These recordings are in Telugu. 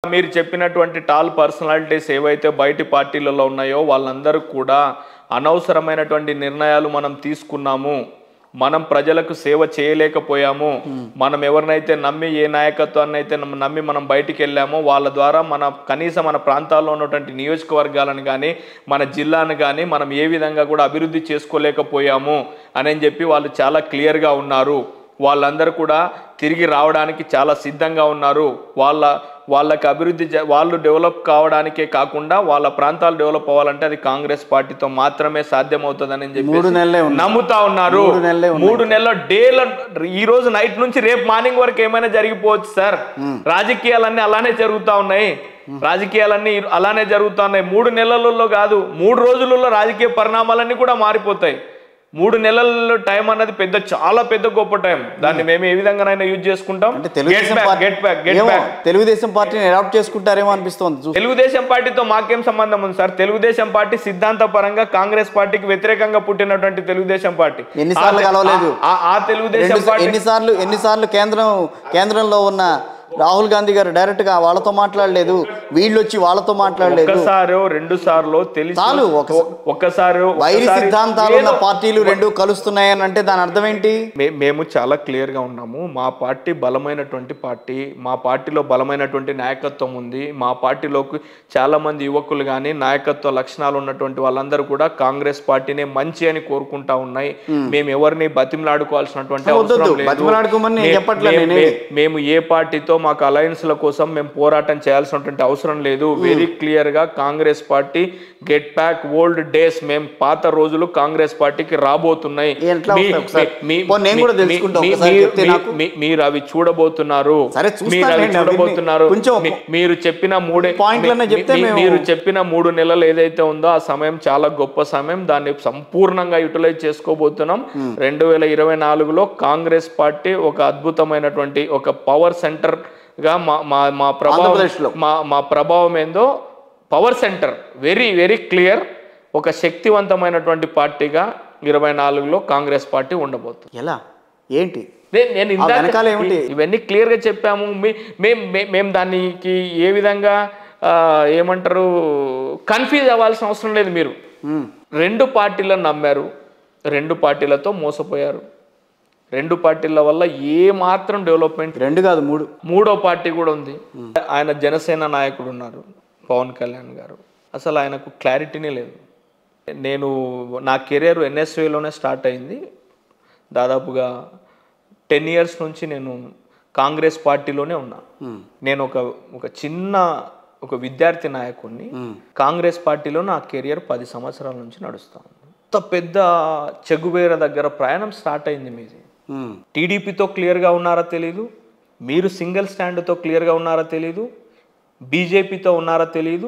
మీరు చెప్పినటువంటి టాల్ పర్సనాలిటీస్ ఏవైతే బయటి పార్టీలలో ఉన్నాయో వాళ్ళందరూ కూడా అనవసరమైనటువంటి నిర్ణయాలు మనం తీసుకున్నాము, మనం ప్రజలకు సేవ చేయలేకపోయాము, మనం ఎవరినైతే నమ్మి ఏ నాయకత్వాన్ని అయితే నమ్మి మనం బయటికి వెళ్ళామో వాళ్ళ ద్వారా కనీసం మన ప్రాంతాల్లో ఉన్నటువంటి నియోజకవర్గాలను కానీ మన జిల్లాను కానీ మనం ఏ విధంగా కూడా అభివృద్ధి చేసుకోలేకపోయాము అని చెప్పి వాళ్ళు చాలా క్లియర్గా ఉన్నారు. వాళ్ళందరూ కూడా తిరిగి రావడానికి చాలా సిద్ధంగా ఉన్నారు. వాళ్ళకి అభివృద్ధి వాళ్ళు డెవలప్ కావడానికే కాకుండా వాళ్ళ ప్రాంతాలు డెవలప్ అవ్వాలంటే అది కాంగ్రెస్ పార్టీతో మాత్రమే సాధ్యమవుతుందని చెప్పి నమ్ముతా ఉన్నారు. 3 నెలల డేల ఈ రోజు నైట్ నుంచి రేపు మార్నింగ్ వరకు ఏమైనా జరిగిపోవచ్చు సార్. రాజకీయాలన్నీ అలానే జరుగుతూ ఉన్నాయి. 3 నెలలలో కాదు, 3 రోజులలో రాజకీయ పరిణామాలన్నీ కూడా మారిపోతాయి. 3 నెలల టైం అన్నది చాలా పెద్ద గొప్ప టైం. దాన్ని మేము ఏ విధంగానైనా యూజ్ చేసుకుంటాం. తెలుగుదేశం పార్టీని అడాప్ట్ చేసుకుంటారేమో అనిపిస్తుంది. తెలుగుదేశం పార్టీతో మాకేం సంబంధం ఉంది సార్? తెలుగుదేశం పార్టీ సిద్ధాంత పరంగా కాంగ్రెస్ పార్టీకి వ్యతిరేకంగా పుట్టినటువంటి తెలుగుదేశం పార్టీ ఎన్నిసార్లు కలవలేదు? ఆ తెలుగుదేశం పార్టీ ఎన్నిసార్లు కేంద్రంలో ఉన్న రాహుల్ గాంధీ గారు డైరెక్ట్ గా వాళ్ళతో మాట్లాడలేదు, వీళ్ళు వచ్చి వాళ్ళతో మాట్లాడలేదు. ఒకసారి 2 సార్లు చాలు. ఒక్కసారి వైరి సిద్ధాంతాలు ఉన్న పార్టీలు రెండు కలుస్తున్నాయని అంటే దాని అర్థం ఏంటి? మేము చాలా క్లియర్ గా ఉన్నాము. మా పార్టీ బలమైనటువంటి పార్టీ, మా పార్టీలో బలమైనటువంటి నాయకత్వం ఉంది. మా పార్టీలోకి చాలా మంది యువకులు కానీ నాయకత్వ లక్షణాలు ఉన్నటువంటి వాళ్ళందరూ కూడా కాంగ్రెస్ పార్టీనే మంచి అని కోరుకుంటా ఉన్నాయి. మేము ఎవరిని బతిమలాడుకోవాల్సినటువంటి అవసరం లేదు. మేము ఏ పార్టీతో మాకు అలయన్స్ల కోసం మేము పోరాటం చేయాల్సినటువంటి అవసరం లేదు. వెరీ క్లియర్ గా Congress party get back old days, మేము పాత రోజులు కాంగ్రెస్ పార్టీకి రాబోతున్నాయి. మీరు అవి చూడబోతున్నారు. మీరు చెప్పిన 3 నెలలు ఏదైతే ఉందో ఆ సమయం చాలా గొప్ప సమయం. దాన్ని సంపూర్ణంగా యూటిలైజ్ చేసుకోబోతున్నాం. 2024లో కాంగ్రెస్ పార్టీ ఒక అద్భుతమైనటువంటి ఒక పవర్ సెంటర్ గా మా ప్రభావం ఏందో power centre very very clear. ఒక శక్తివంతమైనటువంటి పార్టీగా 2024లో కాంగ్రెస్ పార్టీ ఉండబోతుంది. ఎలా ఏంటి నేను ఇవన్నీ క్లియర్ గా చెప్పాము. మేము దానికి ఏ విధంగా ఏమంటారు కన్ఫ్యూజ్ అవ్వాల్సిన అవసరం లేదు. మీరు 2 పార్టీలను నమ్మారు, 2 పార్టీలతో మోసపోయారు. 2 పార్టీల వల్ల ఏ మాత్రం డెవలప్మెంట్ 2 కాదు 3 మూడో పార్టీ కూడా ఉంది. ఆయన జనసేన నాయకుడు ఉన్నారు పవన్ కళ్యాణ్ గారు. అసలు ఆయనకు క్లారిటీనే లేదు. నా కెరియర్ ఎన్ఎస్ఏలోనే స్టార్ట్ అయింది. దాదాపుగా 10 years నుంచి నేను కాంగ్రెస్ పార్టీలోనే ఉన్నా. నేను ఒక చిన్న విద్యార్థి నాయకుడిని. కాంగ్రెస్ పార్టీలో నా కెరియర్ 10 సంవత్సరాల నుంచి నడుస్తాను. అంత పెద్ద చెగువేర దగ్గర ప్రయాణం స్టార్ట్ అయింది మీది. టీడీపీతో క్లియర్గా ఉన్నారా తెలీదు, మీరు సింగిల్ స్టాండ్తో క్లియర్గా ఉన్నారా తెలీదు, బీజేపీతో ఉన్నారా తెలీదు.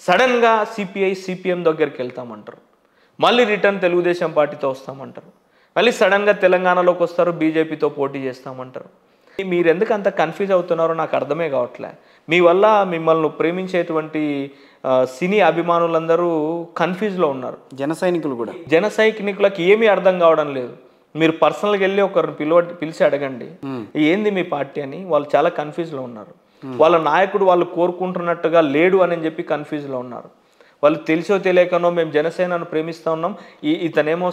సడన్గా సిపిఎం దగ్గరికి వెళ్తామంటారు, మళ్ళీ రిటర్న్ తెలుగుదేశం పార్టీతో వస్తామంటారు, మళ్ళీ సడన్గా తెలంగాణలోకి వస్తారు, బీజేపీతో పోటీ చేస్తామంటారు. మీరు ఎందుకు అంత కన్ఫ్యూజ్ అవుతున్నారో నాకు అర్థమే కావట్లే. మీ వల్ల మిమ్మల్ని ప్రేమించేటువంటి సినీ అభిమానులందరూ కన్ఫ్యూజ్లో ఉన్నారు. జన సైనికులకి ఏమీ అర్థం కావడం లేదు. మీరు పర్సనల్గా వెళ్ళి ఒకరిని పిలిచి అడగండి ఏంది మీ పార్టీ అని. వాళ్ళు చాలా కన్ఫ్యూజ్లో ఉన్నారు. వాళ్ళ నాయకుడు వాళ్ళు కోరుకుంటున్నట్టుగా లేడు అని చెప్పి కన్ఫ్యూజ్లో ఉన్నారు. వాళ్ళు తెలిసో తెలియకనో మేము జనసేనను ప్రేమిస్తూ ఉన్నాం, ఇతనేమో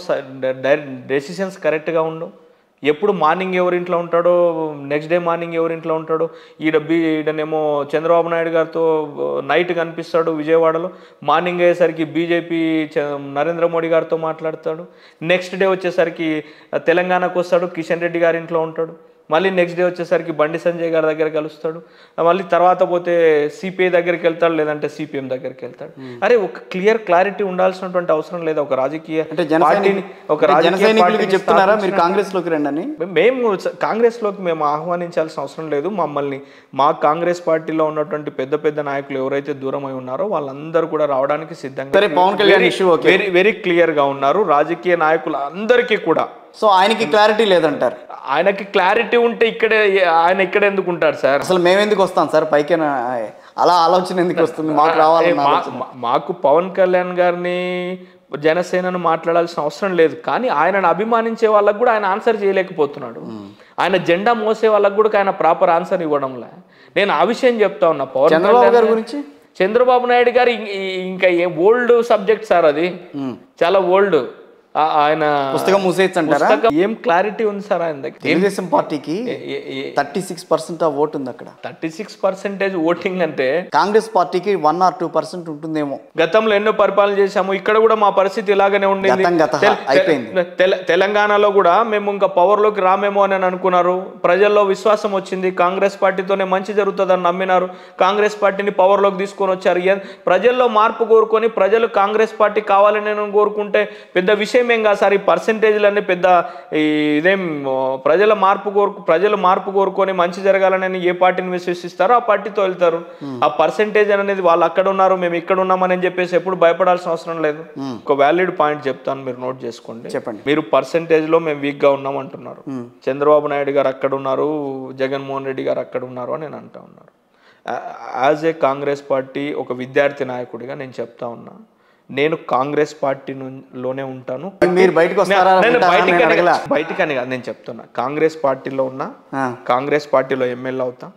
డెసిషన్స్ కరెక్ట్గా ఉండవు. ఎప్పుడు మార్నింగ్ ఎవరింట్లో ఉంటాడో నెక్స్ట్ డే మార్నింగ్ ఎవరింట్లో ఉంటాడో. ఈడనేమో చంద్రబాబు నాయుడు గారితో నైట్ కనిపిస్తాడు విజయవాడలో, మార్నింగ్ అయ్యేసరికి బీజేపీ నరేంద్ర మోడీ గారితో మాట్లాడతాడు, నెక్స్ట్ డే వచ్చేసరికి తెలంగాణకు వస్తాడు, కిషన్ రెడ్డి గారి ఇంట్లో ఉంటాడు, మళ్ళీ నెక్స్ట్ డే వచ్చేసరికి బండి సంజయ్ గారి దగ్గర కలుస్తాడు, మళ్ళీ తర్వాత పోతే సిపిఐ దగ్గరికి వెళ్తాడు, లేదంటే సిపిఎం దగ్గరికి వెళ్తాడు. అరే ఒక క్లారిటీ ఉండాల్సినటువంటి అవసరం లేదా? ఒక రాజకీయ పార్టీని చెప్తున్నారా మీరు కాంగ్రెస్లోకి రండి? మేము కాంగ్రెస్లోకి మేము ఆహ్వానించాల్సిన అవసరం లేదు. మా కాంగ్రెస్ పార్టీలో ఉన్నటువంటి పెద్ద నాయకులు ఎవరైతే దూరమై ఉన్నారో వాళ్ళందరూ కూడా రావడానికి సిద్ధంగా వెరీ క్లియర్ గా ఉన్నారు. రాజకీయ నాయకులు అందరికీ కూడా. సో ఆయనకి క్లారిటీ లేదంటారు? ఆయనకి క్లారిటీ ఉంటే ఆయన ఇక్కడ ఎందుకు ఉంటారు సార్? అసలు మేము ఎందుకు వస్తాం సార్ పైకి? అలా ఆలోచన ఎందుకు వస్తుంది? మాకు రావాలి. మాకు పవన్ కళ్యాణ్ గారిని జనసేనను మాట్లాడాల్సిన అవసరం లేదు. కానీ ఆయనను అభిమానించే వాళ్ళకు కూడా ఆయన ఆన్సర్ చేయలేకపోతున్నాడు. ఆయన జెండా మోసే వాళ్ళకు కూడా ఆయన ప్రాపర్ ఆన్సర్ ఇవ్వడంలే. నేను ఆ విషయం చెప్తా ఉన్నా. చంద్రబాబు గారి గురించి చంద్రబాబు నాయుడు గారు ఇంకా ఓల్డ్ సబ్జెక్ట్ సార్, అది చాలా ఓల్డ్. ఆయన పుస్తకం మూసేయచ్చు అంటారా? ఏం క్లారిటీ ఉంది సార్ ఆయన దగ్గర? తెలుగుదేశం పార్టీకి 36% ఆఫ్ ఓటు ఉంది అక్కడ. 36% ఓటింగ్ అంటే కాంగ్రెస్ పార్టీకి 1 or 2% ఉంటుందేమో. గతంలో ఎన్నో పరిపాలన చేశాము, ఇక్కడ కూడా మా పరిస్థితి ఇలాగనే ఉండేది. తెలంగాణలో కూడా మేము ఇంకా పవర్ లోకి రామేమో అని అనుకున్నారు. ప్రజల్లో విశ్వాసం వచ్చింది, కాంగ్రెస్ పార్టీతోనే మంచి జరుగుతుందని నమ్మినారు. కాంగ్రెస్ పార్టీని పవర్ లోకి తీసుకొని వచ్చారు. ప్రజల్లో మార్పు కోరుకొని ప్రజలు కాంగ్రెస్ పార్టీ కావాలని కోరుకుంటే పెద్ద విషయం ఏం కాదు సార్. ఈ పర్సెంటేజ్లన్నీ పెద్ద ఇదేం ప్రజలు మార్పు కోరుకొని మంచి జరగాలని ఏ పార్టీని విశ్వసిస్తారో ఆ పార్టీతో వెళ్తారు. ఆ పర్సెంటేజ్ అనేది వాళ్ళు అక్కడ ఉన్నారు, మేము ఇక్కడ ఉన్నామని చెప్పేసి ఎప్పుడు భయపడాల్సిన అవసరం లేదు. ఒక వ్యాలిడ్ పాయింట్ చెప్తాను, మీరు నోట్ చేసుకోండి. చెప్పండి. మీరు పర్సెంటేజ్ లో మేము వీక్ గా ఉన్నాం అంటున్నారు. చంద్రబాబు నాయుడు గారు అక్కడ ఉన్నారు, జగన్మోహన్ రెడ్డి గారు అక్కడ ఉన్నారు అని నేను అంటా ఉన్నారు. యాజ్ ఏ కాంగ్రెస్ పార్టీ ఒక విద్యార్థి నాయకుడిగా నేను చెప్తా ఉన్నా, నేను కాంగ్రెస్ పార్టీలోనే ఉంటాను. మీరు బయటకు బయటికని కాదు, నేను చెప్తున్నా కాంగ్రెస్ పార్టీలో ఉన్నా, కాంగ్రెస్ పార్టీలో ఎమ్మెల్యే అవుతా.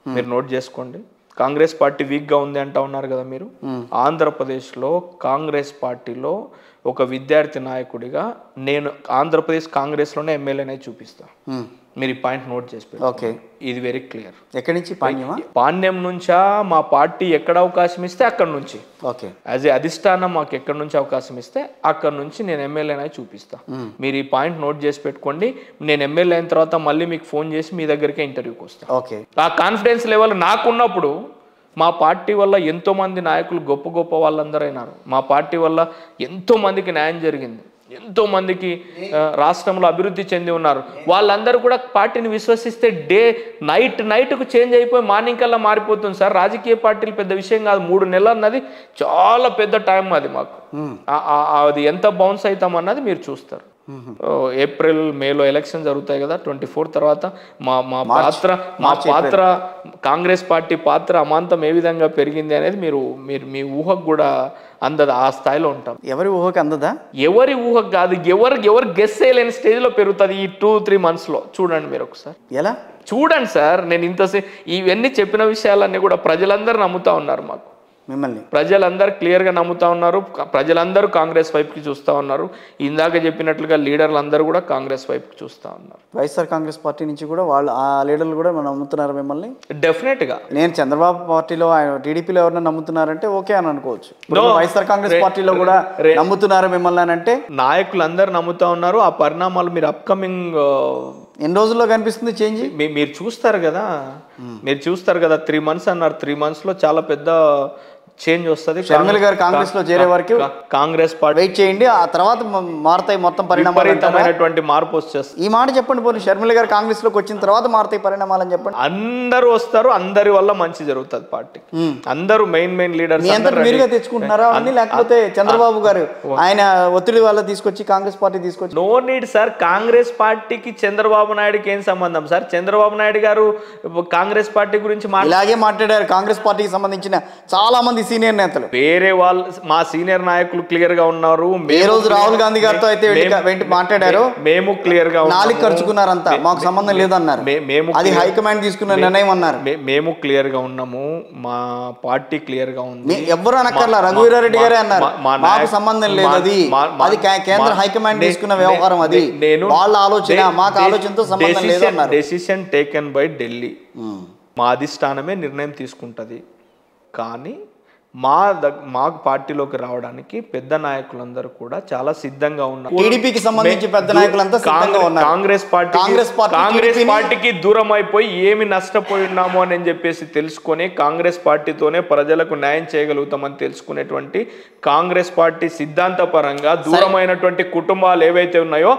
మీరు నోట్ చేసుకోండి. కాంగ్రెస్ పార్టీ వీక్ గా ఉంది అంటా ఉన్నారు కదా మీరు. ఆంధ్రప్రదేశ్ లో కాంగ్రెస్ పార్టీలో ఒక విద్యార్థి నాయకుడిగా నేను ఆంధ్రప్రదేశ్ కాంగ్రెస్ లోనే ఎమ్మెల్యేనే చూపిస్తా. మీరు ఈ పాయింట్ నోట్ చేసి ఓకే, ఇది వెరీ క్లియర్. ఎక్కడి నుంచి? పాణ్యం నుంచా మా పార్టీ ఎక్కడ అవకాశం ఇస్తే అక్కడ నుంచి, ఓకే, యాజ్ ఏ అధిష్టానం మాకు ఎక్కడి నుంచి అవకాశం ఇస్తే అక్కడ నుంచి నేను ఎమ్మెల్యేనే చూపిస్తా. మీరు ఈ పాయింట్ నోట్ చేసి పెట్టుకోండి. నేను ఎమ్మెల్యే అయిన తర్వాత మళ్ళీ మీకు ఫోన్ చేసి మీ దగ్గరికే ఇంటర్వ్యూకి వస్తా. ఓకే, ఆ కాన్ఫిడెన్స్ లెవెల్ నాకున్నప్పుడు మా పార్టీ వల్ల ఎంతో మంది నాయకులు గొప్ప వాళ్ళందరూ అయినారు. మా పార్టీ వల్ల ఎంతో మందికి న్యాయం జరిగింది, ఎంతో మందికి రాష్ట్రంలో అభివృద్ధి చెంది ఉన్నారు. వాళ్ళందరూ కూడా పార్టీని విశ్వసిస్తే నైట్కు చేంజ్ అయిపోయి మార్నింగ్ కల్లా మారిపోతుంది సార్. రాజకీయ పార్టీలు పెద్ద విషయం కాదు. 3 నెలలు అన్నది చాలా పెద్ద టైం అది మాకు. అది ఎంత బౌన్స్ అవుతామన్నది మీరు చూస్తారు. ఏప్రిల్ మేలో ఎలక్షన్ జరుగుతాయి కదా, 24 తర్వాత మా పాత్ర కాంగ్రెస్ పార్టీ పాత్ర అమాంతం ఏ విధంగా పెరిగింది అనేది మీరు మీ ఊహకు కూడా అందదు. ఆ స్థాయిలో ఉంటాం. ఎవరి ఊహకు అందదా? ఎవరి ఊహకు కాదు, ఎవరు గెస్ చేయలేని స్టేజ్ లో పెరుగుతుంది ఈ 2-3 months లో. చూడండి మీరు ఒకసారి. ఎలా చూడండి సార్, నేను ఇవన్నీ చెప్పిన విషయాలన్నీ కూడా ప్రజలందరూ నమ్ముతా ఉన్నారు. మాకు మిమ్మల్ని ప్రజలందరూ క్లియర్గా నమ్ముతా ఉన్నారు. ప్రజలందరూ కాంగ్రెస్ వైపుకి చూస్తూ ఉన్నారు. ఇందాక చెప్పినట్లుగా లీడర్లు అందరూ కూడా కాంగ్రెస్ వైపుకి చూస్తూ ఉన్నారు. వైఎస్ఆర్ కాంగ్రెస్ పార్టీ నుంచి కూడా వాళ్ళు ఆ లీడర్లు కూడా నమ్ముతున్నారు మిమ్మల్ని. డెఫినెట్ గా నేను చంద్రబాబు పార్టీలో టీడీపీలో ఎవరైనా నమ్ముతున్నారంటే ఓకే అని అనుకోవచ్చు. వైఎస్ఆర్ కాంగ్రెస్ పార్టీలో కూడా నమ్ముతున్నారు మిమ్మల్ని అని అంటే నాయకులు అందరూ నమ్ముతా ఉన్నారు. ఆ పరిణామాలు మీరు అప్కమింగ్ ఎన్ని రోజుల్లో కనిపిస్తుంది చేంజ్? మీరు చూస్తారు కదా, 3 months అన్నారు. 3 months లో చాలా పెద్ద చేంజ్ వస్తుంది. షర్మిల గారు కాంగ్రెస్ లో చేరే వరకు కాంగ్రెస్ పార్టీ వెయిట్ చేయండి, ఆ తర్వాత మారుతాయి మొత్తం పరిణామాలు. మార్పు వచ్చేస్తుంది. ఈ మాట చెప్పండి పోనీ, షర్మిల గారు కాంగ్రెస్ లోకి వచ్చిన తర్వాత మారుతాయి పరిణామాలు అని చెప్పండి. అందరూ వస్తారు, అందరి వల్ల మంచి జరుగుతుంది పార్టీ. అందరూ మెయిన్ లీడర్స్ మీరుగా తెచ్చుకుంటున్నారా అని, లేకపోతే చంద్రబాబు గారు ఆయన ఒత్తిడి వల్ల తీసుకొచ్చి కాంగ్రెస్ పార్టీ తీసుకొచ్చి? No need sir. కాంగ్రెస్ పార్టీకి చంద్రబాబు నాయుడుకి ఏం సంబంధం సార్? చంద్రబాబు నాయుడు గారు కాంగ్రెస్ పార్టీ గురించి ఇలాగే మాట్లాడారు. కాంగ్రెస్ పార్టీకి సంబంధించిన చాలా మంది సీనియర్ నేతలు, వేరే వాళ్ళు, మా సీనియర్ నాయకులు క్లియర్ గా ఉన్నారు. ఏ రోజు రాహుల్ గాంధీ గారితో అయితే మాట్లాడారు, మేము క్లియర్ గా నాలుగు ఖర్చుకున్నారంతా, మాకు సంబంధం లేదన్నారు. అది హైకమాండ్ తీసుకున్న నిర్ణయం అన్నారు. మేము క్లియర్ గా ఉన్నాము, మా పార్టీ క్లియర్ గా ఉంది. ఎవ్వరు అనక్కర్లా, రఘువీరారెడ్డి గారే అన్నారు మాకు సంబంధం లేదు, అది కేంద్ర హైకమాండ్ తీసుకున్న వ్యవహారం, అది వాళ్ళ ఆలోచన, మాకు ఆలోచనతో సంబంధం లేదు అన్నారు. డెసిషన్ టేకెన్ బై ఢిల్లీ, మా అధిష్టానమే నిర్ణయం తీసుకుంటది. కానీ మా పార్టీలోకి రావడానికి పెద్ద నాయకులందరూ కూడా చాలా సిద్ధంగా ఉన్నారు. టీడీపీకి సంబంధించి పెద్ద నాయకులంతా సిద్ధంగా ఉన్నారు. కాంగ్రెస్ పార్టీకి దూరం అయిపోయి ఏమి నష్టపోయి ఉన్నాము అని చెప్పేసి తెలుసుకొని కాంగ్రెస్ పార్టీతోనే ప్రజలకు న్యాయం చేయగలుగుతామని తెలుసుకునేటువంటి కాంగ్రెస్ పార్టీ సిద్ధాంతపరంగా దూరమైనటువంటి కుటుంబాలు ఏవైతే ఉన్నాయో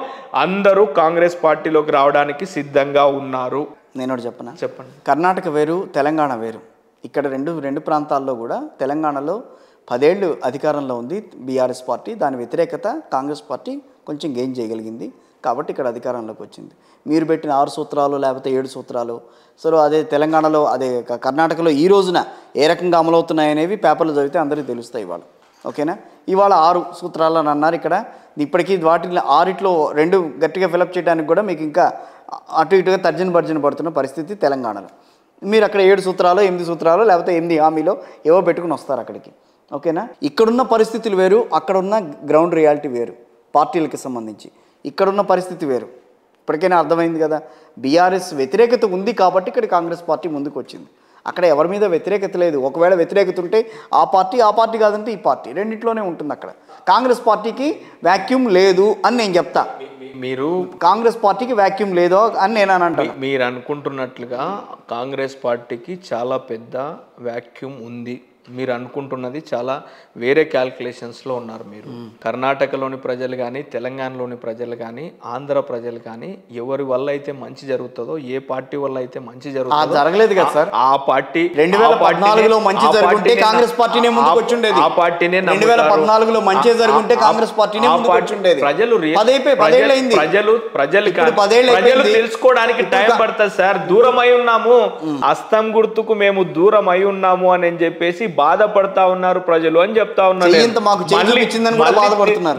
అందరూ కాంగ్రెస్ పార్టీలోకి రావడానికి సిద్ధంగా ఉన్నారు. నేను చెప్పండి. కర్ణాటక వేరు, తెలంగాణ వేరు. ఇక్కడ రెండు ప్రాంతాల్లో కూడా తెలంగాణలో 10 ఏళ్ళు అధికారంలో ఉంది బీఆర్ఎస్ పార్టీ. దాని వ్యతిరేకత కాంగ్రెస్ పార్టీ కొంచెం గెయిన్ చేయగలిగింది కాబట్టి ఇక్కడ అధికారంలోకి వచ్చింది. మీరు పెట్టిన 6 సూత్రాలు లేకపోతే 7 సూత్రాలు, సో అదే తెలంగాణలో, అదే కర్ణాటకలో ఈ రోజున ఏ రకంగా అమలవుతున్నాయనేవి పేపర్లు చదివితే అందరికీ తెలుస్తాయి. వాళ్ళు ఓకేనా. ఇవాళ 6 సూత్రాలను అన్నారు ఇక్కడ. ఇప్పటికీ వాటిలో 6 2 గట్టిగా ఫిలప్ చేయడానికి కూడా మీకు ఇంకా అటు ఇటుగా తర్జన పడుతున్న పరిస్థితి తెలంగాణలో. మీరు అక్కడ 7 సూత్రాలు 8 సూత్రాలు లేకపోతే 8 హామీలో ఏవో పెట్టుకుని వస్తారు అక్కడికి. ఓకేనా. ఇక్కడున్న పరిస్థితులు వేరు, అక్కడున్న గ్రౌండ్ రియాలిటీ వేరు. పార్టీలకు సంబంధించి ఇక్కడున్న పరిస్థితి వేరు. ఇప్పటికైనా అర్థమైంది కదా. బీఆర్ఎస్ వ్యతిరేకత ఉంది కాబట్టి ఇక్కడ కాంగ్రెస్ పార్టీ ముందుకు వచ్చింది. అక్కడ ఎవరి మీద వ్యతిరేకత లేదు. ఒకవేళ వ్యతిరేకత ఉంటే ఆ పార్టీ కాదంటే ఈ పార్టీ, రెండిట్లోనే ఉంటుంది. అక్కడ కాంగ్రెస్ పార్టీకి వాక్యూమ్ లేదు అని నేను చెప్తా. మీరు కాంగ్రెస్ పార్టీకి వాక్యూమ్ లేదో అని నేను అని అంటాను. మీరు అనుకుంటున్నట్లుగా కాంగ్రెస్ పార్టీకి చాలా పెద్ద వాక్యూమ్ ఉంది. మీరు అనుకుంటున్నది చాలా వేరే క్యాల్కులేషన్స్లో ఉన్నారు. మీరు కర్ణాటకలోని ప్రజలు కానీ, తెలంగాణలోని ప్రజలు కానీ, ఆంధ్ర ప్రజలు కానీ ఎవరి వల్ల అయితే మంచి జరుగుతుందో, ఏ పార్టీ వల్ల అయితే మంచి జరుగుతుందో జరగలేదు కదా సార్. ఆ పార్టీ 2014లో మంచి జరుగుంటే కాంగ్రెస్ పార్టీనే ముందుకు వచ్చుండేది. ఆ పార్టీనే 2014లో మంచి జరుగుంటే కాంగ్రెస్ పార్టీనే ముందుకు వచ్చుండేది. ప్రజలు తెలుసుకోవడానికి టైం పడుతుంది సార్. దూరమై ఉన్నాము, అస్తం గుర్తుకు మేము దూరమై ఉన్నాము అని చెప్పేసి బాధపడతా ఉన్నారు ప్రజలు అని చెప్తా ఉన్నారు.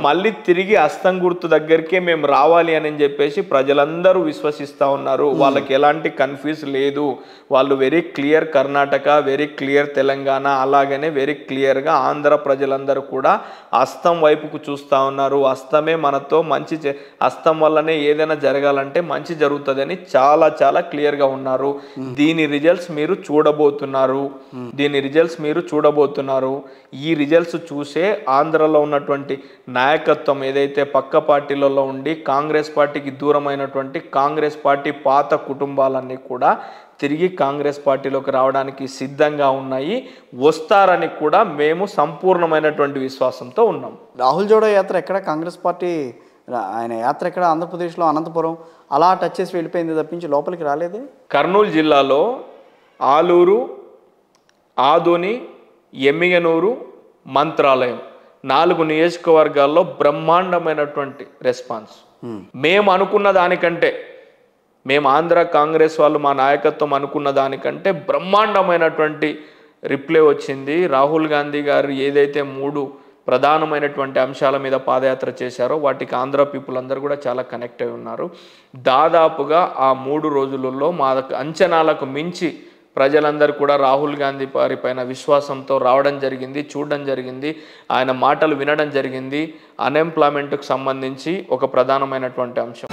మళ్ళీ తిరిగి అస్తం గుర్తు దగ్గరికే మేము రావాలి అని చెప్పేసి ప్రజలందరూ విశ్వసిస్తా ఉన్నారు. వాళ్ళకి ఎలాంటి కన్ఫ్యూజ్ లేదు. వాళ్ళు very clear Karnataka, very clear Telangana, అలాగనే వెరీ క్లియర్గా ఆంధ్ర ప్రజలందరూ కూడా అస్తం వైపుకు చూస్తూ ఉన్నారు. అస్తమే మనతో మంచి, అస్తం వల్లనే ఏదైనా జరగాలంటే మంచి జరుగుతుందని చాలా చాలా క్లియర్గా ఉన్నారు. దీని రిజల్ట్స్ మీరు చూడబోతున్నారు. ఈ రిజల్ట్స్ చూసే ఆంధ్రలో ఉన్నటువంటి నాయకత్వం ఏదైతే పక్క పార్టీలలో ఉండి కాంగ్రెస్ పార్టీకి దూరమైనటువంటి కాంగ్రెస్ పార్టీ పాత కుటుంబాలన్నీ కూడా తిరిగి కాంగ్రెస్ పార్టీలోకి రావడానికి సిద్ధంగా ఉన్నాయి. వస్తారని కూడా మేము సంపూర్ణమైనటువంటి విశ్వాసంతో ఉన్నాం. రాహుల్ జోడో యాత్ర ఎక్కడ, కాంగ్రెస్ పార్టీ ఆయన యాత్ర ఎక్కడ, ఆంధ్రప్రదేశ్లో అనంతపురం అలా టచ్ చేసి వెళ్ళిపోయింది తప్పించి లోపలికి రాలేదే. కర్నూలు జిల్లాలో ఆలూరు, ఆదోని, ఎమ్మిగనూరు, మంత్రాలయం 4 నియోజకవర్గాల్లో బ్రహ్మాండమైనటువంటి రెస్పాన్స్. మేము అనుకున్న దానికంటే, మేము ఆంధ్ర కాంగ్రెస్ వాళ్ళు మా నాయకత్వం అనుకున్న దానికంటే బ్రహ్మాండమైనటువంటి రిప్లై వచ్చింది. రాహుల్ గాంధీ గారు ఏదైతే 3 ప్రధానమైనటువంటి అంశాల మీద పాదయాత్ర చేశారో వాటికి ఆంధ్ర పీపుల్ అందరూ కూడా చాలా కనెక్ట్ అయి ఉన్నారు. దాదాపుగా ఆ 3 రోజులలో మా అంచనాలకు మించి ప్రజలందరూ కూడా రాహుల్ గాంధీ వారి పైన విశ్వాసంతో రావడం జరిగింది, చూడడం జరిగింది, ఆయన మాటలు వినడం జరిగింది. అన్ఎంప్లాయ్మెంట్కు సంబంధించి ఒక ప్రధానమైనటువంటి అంశం.